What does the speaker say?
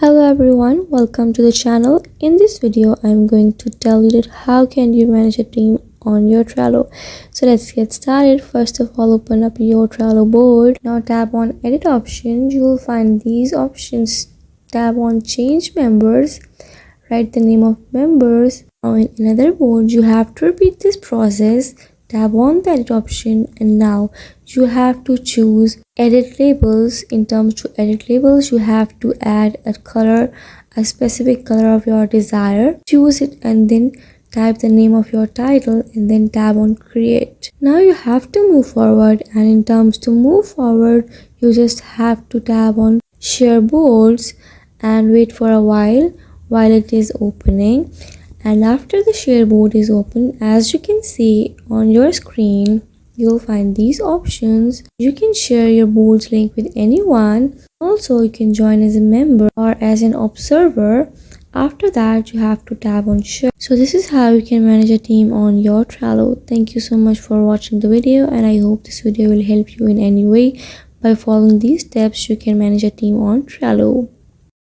Hello everyone, welcome to the channel. In this video I'm going to tell you that how can you manage a team on your Trello. So let's get started. First of all, open up your Trello board. Now tap on edit options. You will find these options. Tap on change members, write the name of members. Now in another board you have to repeat this process. Tap on the edit option and now you have to choose edit labels. In terms to edit labels, you have to add a color, a specific color of your desire. Choose it and then type the name of your title and then tap on create. Now you have to move forward, and in terms to move forward you just have to tap on share boards and wait for a while it is opening. And after the share board is open, as you can see on your screen, you'll find these options. You can share your board's link with anyone. Also, you can join as a member or as an observer. After that, you have to tap on share. So this is how you can manage a team on your Trello. Thank you so much for watching the video, and I hope this video will help you in any way. By following these steps, you can manage a team on Trello.